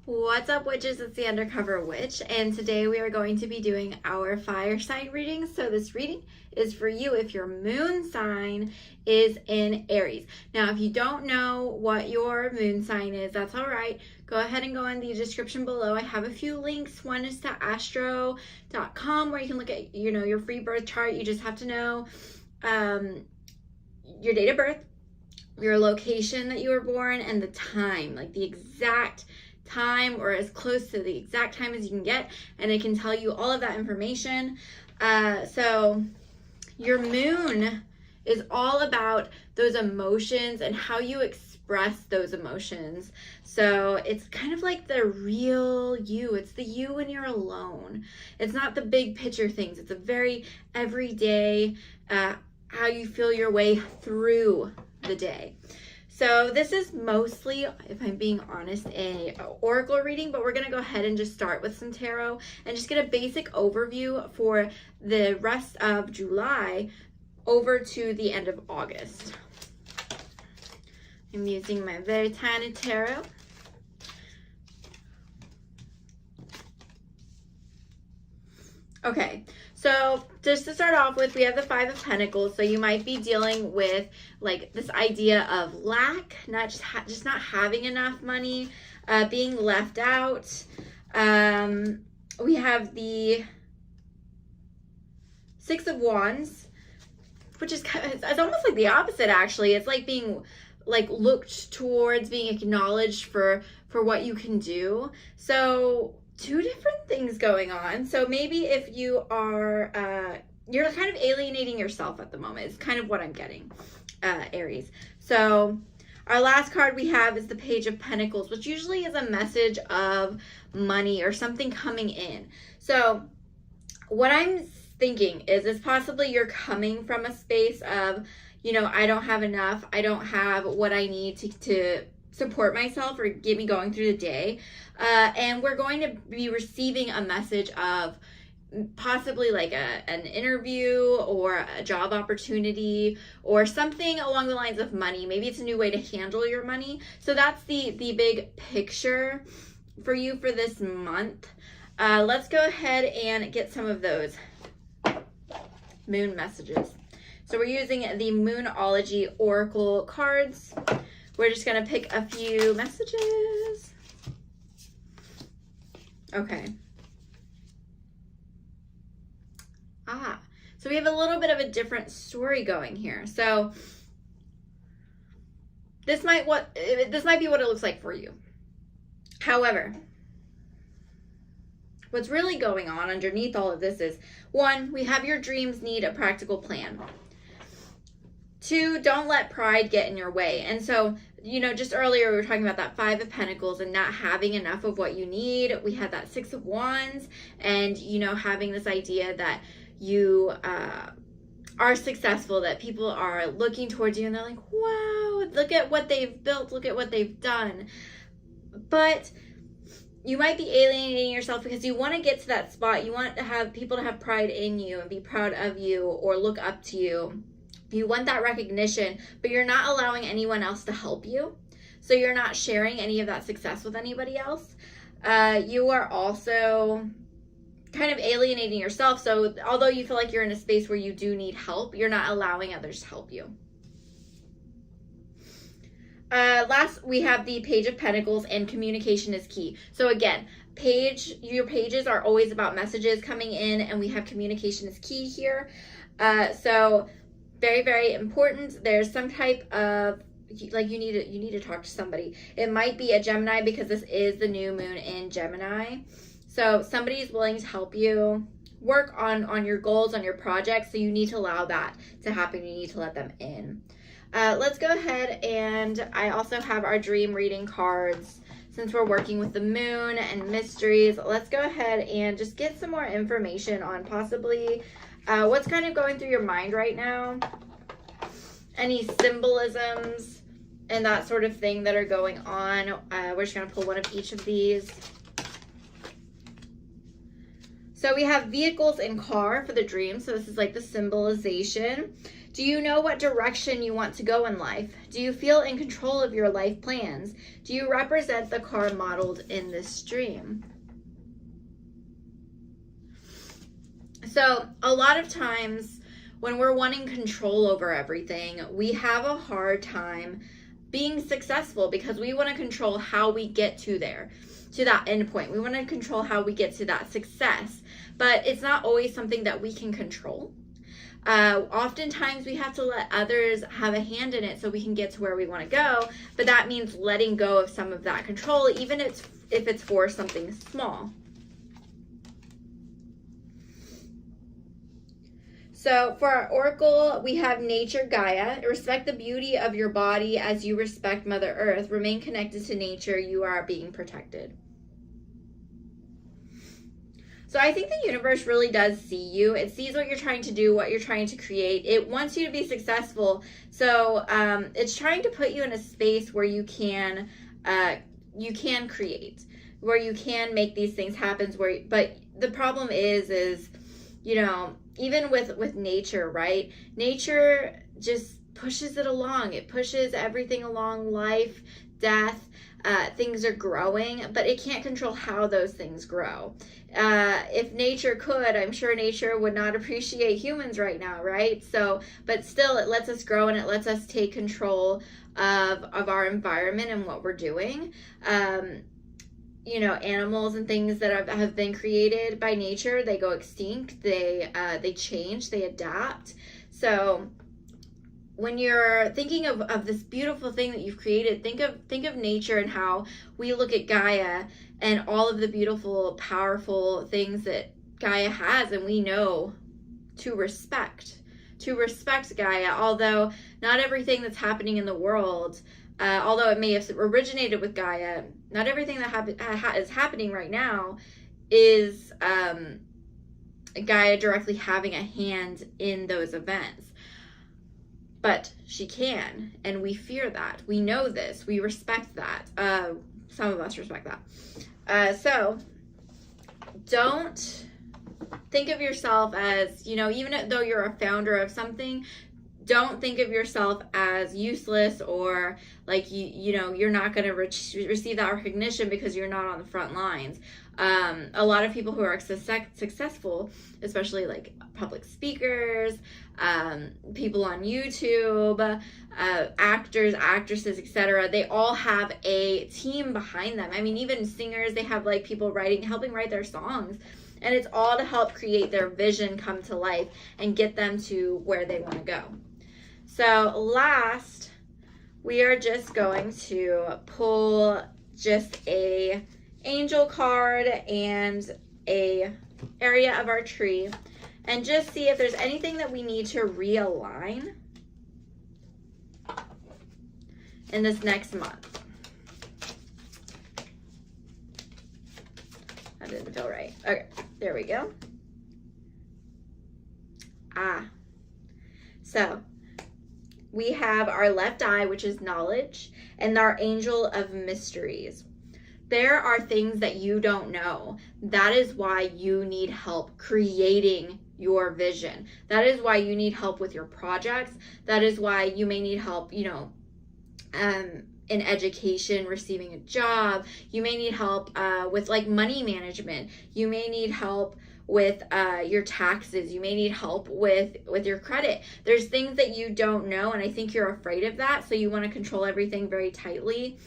What's up, witches? It's the Undercover Witch, and today we are going to be doing our fire sign reading. So this reading is for you if your moon sign is in Aries. Now, if you don't know what your moon sign is, that's all right. Go ahead and go in the description below. I have a few links. One is to astro.com where you can look at, your free birth chart. You just have to know your date of birth, your location that you were born, and the time, like the exact time or as close to the exact time as you can get, and it can tell you all of that information. So your moon is all about those emotions and how you express those emotions. So it's kind of like the real you. It's the you when you're alone. It's not the big picture things. It's a very everyday, how you feel your way through the day. So this is mostly, if I'm being honest, an oracle reading, but we're going to go ahead and just start with some tarot and just get a basic overview for the rest of July over to the end of August. I'm using my very tiny tarot. Okay, so just to start off with, we have the Five of Pentacles. So you might be dealing with like this idea of lack, not just not having enough money, being left out. We have the Six of Wands, which is it's almost like the opposite actually. It's like being like looked towards, being acknowledged for what you can do. So two different things going on. So maybe if you are, you're kind of alienating yourself at the moment is kind of what I'm getting, Aries. So our last card we have is the Page of Pentacles, which usually is a message of money or something coming in. So what I'm thinking is it's possibly you're coming from a space of, I don't have enough. I don't have what I need to support myself or get me going through the day. And we're going to be receiving a message of possibly like an interview or a job opportunity or something along the lines of money. Maybe it's a new way to handle your money. So that's the big picture for you for this month. Let's go ahead and get some of those moon messages. So we're using the Moonology Oracle cards. We're just going to pick a few messages. Okay. So we have a little bit of a different story going here. So this might be what it looks like for you. However, what's really going on underneath all of this is, one, we have your dreams need a practical plan. Two, don't let pride get in your way. And so, just earlier we were talking about that Five of Pentacles and not having enough of what you need. We had that Six of Wands and, having this idea that you are successful, that people are looking towards you and they're like, wow, look at what they've built, look at what they've done. But you might be alienating yourself because you want to get to that spot. You want to have people to have pride in you and be proud of you or look up to you. You want that recognition, but you're not allowing anyone else to help you. So you're not sharing any of that success with anybody else. You are also kind of alienating yourself. So although you feel like you're in a space where you do need help, you're not allowing others to help you. Last, we have the Page of Pentacles, and communication is key. So again, your pages are always about messages coming in, and we have communication is key here. So very, very important. There's some type of, like, you need to talk to somebody. It might be a Gemini because this is the new moon in Gemini. So somebody is willing to help you work on your goals, on your projects. So you need to allow that to happen. You need to let them in. Let's go ahead, and I also have our dream reading cards. Since we're working with the moon and mysteries, let's go ahead and just get some more information on possibly what's kind of going through your mind right now. Any symbolisms and that sort of thing that are going on. We're just going to pull one of each of these. So we have vehicles and car for the dream. So this is like the symbolization. Do you know what direction you want to go in life? Do you feel in control of your life plans? Do you represent the card modeled in this dream? So a lot of times when we're wanting control over everything, we have a hard time being successful because we want to control how we get to there, to that end point. We want to control how we get to that success, but it's not always something that we can control. Oftentimes we have to let others have a hand in it so we can get to where we want to go, but that means letting go of some of that control, even if it's for something small. So for our oracle, we have nature, Gaia. Respect the beauty of your body as you respect Mother Earth. Remain connected to nature. You are being protected. So I think the universe really does see you. It sees what you're trying to do, what you're trying to create. It wants you to be successful. So it's trying to put you in a space where you can create, where you can make these things happen. But the problem is, you know, even with nature, right? Nature just pushes it along. It pushes everything along, life, death. Things are growing, but it can't control how those things grow. If nature could, I'm sure nature would not appreciate humans right now, right? So, but still, it lets us grow and it lets us take control of our environment and what we're doing. You know, animals and things that have been created by nature, they go extinct, they change, they adapt. So when you're thinking of this beautiful thing that you've created, think of nature and how we look at Gaia and all of the beautiful, powerful things that Gaia has, and we know to respect Gaia. Although not everything that's happening in the world, although it may have originated with Gaia, not everything that is happening right now is Gaia directly having a hand in those events. But she can, and we fear that. We know this. We respect that. Some of us respect that. So don't think of yourself as, you know, even though you're a founder of something, don't think of yourself as useless or like you know you're not going to receive that recognition because you're not on the front lines. A lot of people who are successful, especially like public speakers, people on YouTube, actors, actresses, etc., they all have a team behind them. I mean, even singers, they have like people helping write their songs. And it's all to help create their vision come to life and get them to where they want to go. So last, we are just going to pull just a angel card and a area of our tree and just see if there's anything that we need to realign in this next month. That didn't feel right. Okay, there we go. So we have our left eye, which is knowledge, and our angel of mysteries. There are things that you don't know. That is why you need help creating your vision. That is why you need help with your projects. That is why you may need help, you know, in education, receiving a job. You may need help with like money management. You may need help with your taxes. You may need help with your credit. There's things that you don't know, and I think you're afraid of that, so you want to control everything very tightly.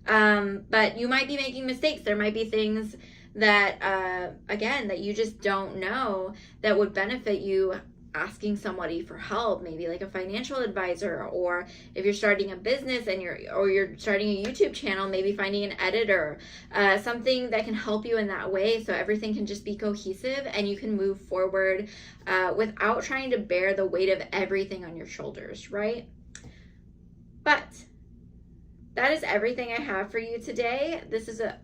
But you might be making mistakes. There might be things that, again, that you just don't know that would benefit you asking somebody for help, maybe like a financial advisor, or if you're starting a business and you're starting a YouTube channel, maybe finding an editor, something that can help you in that way so everything can just be cohesive and you can move forward without trying to bear the weight of everything on your shoulders, right? But that is everything I have for you today.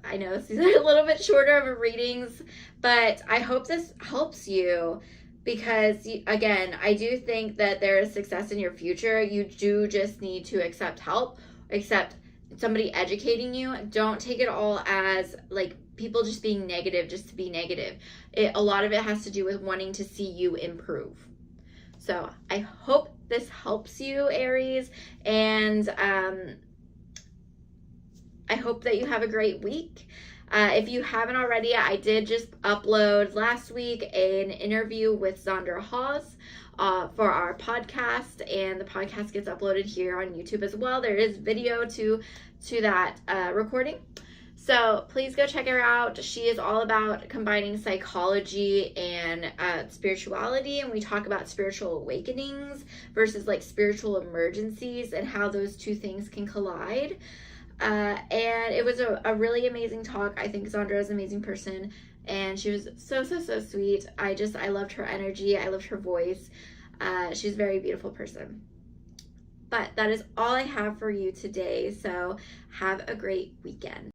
I know this is a little bit shorter of a readings, but I hope this helps you. Because, again, I do think that there is success in your future. You do just need to accept help, accept somebody educating you. Don't take it all as, like, people just being negative just to be negative. A lot of it has to do with wanting to see you improve. So I hope this helps you, Aries, and I hope that you have a great week. If you haven't already, I did just upload last week an interview with Zandra Hawes for our podcast, and the podcast gets uploaded here on YouTube as well. There is video to that recording. So please go check her out. She is all about combining psychology and spirituality, and we talk about spiritual awakenings versus like spiritual emergencies and how those two things can collide. And it was a really amazing talk. I think Zandra is an amazing person, and she was so sweet. I loved her energy. I loved her voice. She's a very beautiful person. But that is all I have for you today. So have a great weekend.